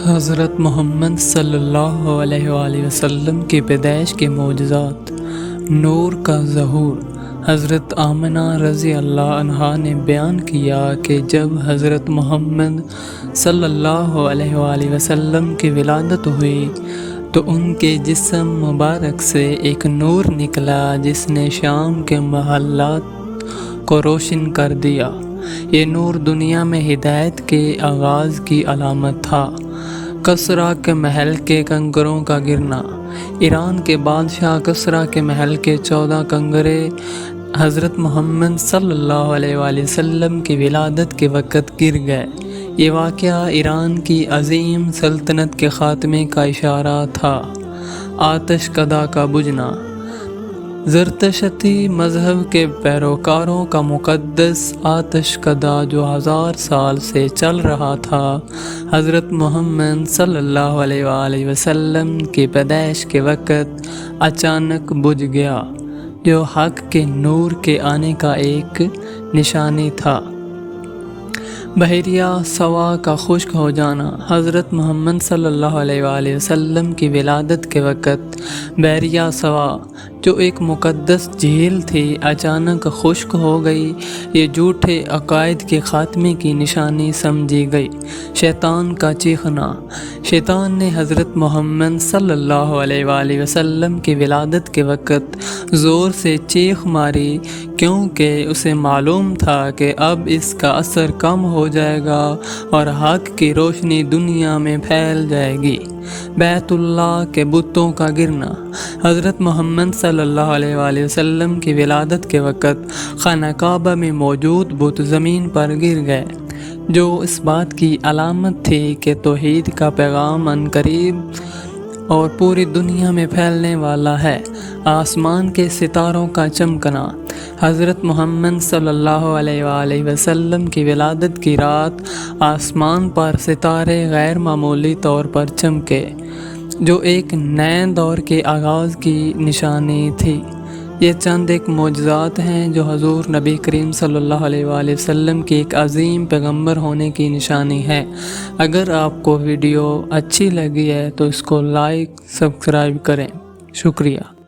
حضرت محمد صلی اللہ علیہ وآلہ وسلم کی پیدائش کے معجزات۔ نور کا ظہور۔ حضرت آمنہ رضی اللہ عنہا نے بیان کیا کہ جب حضرت محمد صلی اللہ علیہ وآلہ وسلم کی ولادت ہوئی تو ان کے جسم مبارک سے ایک نور نکلا جس نے شام کے محلات کو روشن کر دیا۔ یہ نور دنیا میں ہدایت کے آغاز کی علامت تھا۔ کسریٰ کے محل کے کنکروں کا گرنا۔ ایران کے بادشاہ کسریٰ کے محل کے 14 کنگرے حضرت محمد صلی اللہ علیہ وآلہ وسلم کی ولادت کے وقت گر گئے۔ یہ واقعہ ایران کی عظیم سلطنت کے خاتمے کا اشارہ تھا۔ آتش کدہ کا بجھنا۔ زرتشتی مذہب کے پیروکاروں کا مقدس آتش کدہ جو 1000 سال سے چل رہا تھا، حضرت محمد صلی اللہ علیہ وآلہ وسلم کی پیدائش کے وقت اچانک بجھ گیا، جو حق کے نور کے آنے کا ایک نشانی تھا۔ بحیرہ سوا کا خشک ہو جانا۔ حضرت محمد صلی اللہ علیہ وآلہ وسلم کی ولادت کے وقت بحیرہ سوا، جو ایک مقدس جھیل تھی، اچانک خشک ہو گئی۔ یہ جھوٹے عقائد کے خاتمے کی نشانی سمجھی گئی۔ شیطان کا چیخنا۔ شیطان نے حضرت محمد صلی اللہ علیہ وآلہ وسلم کی ولادت کے وقت زور سے چیخ ماری، کیونکہ اسے معلوم تھا کہ اب اس کا اثر کم ہو جائے گا اور حق کی روشنی دنیا میں پھیل جائے گی۔ بیت اللہ کے بتوں کا گرنا۔ حضرت محمد صلی اللہ علیہ وآلہ وسلم کی ولادت کے وقت خانہ کعبہ میں موجود بت زمین پر گر گئے، جو اس بات کی علامت تھی کہ توحید کا پیغام عنقریب اور پوری دنیا میں پھیلنے والا ہے۔ آسمان کے ستاروں کا چمکنا۔ حضرت محمد صلی اللہ علیہ وآلہ وسلم کی ولادت کی رات آسمان پر ستارے غیر معمولی طور پر چمکے، جو ایک نئے دور کے آغاز کی نشانی تھی۔ یہ چند ایک معجزات ہیں جو حضور نبی کریم صلی اللہ علیہ وآلہ وسلم کی ایک عظیم پیغمبر ہونے کی نشانی ہے۔ اگر آپ کو ویڈیو اچھی لگی ہے تو اس کو لائک، سبسکرائب کریں۔ شکریہ۔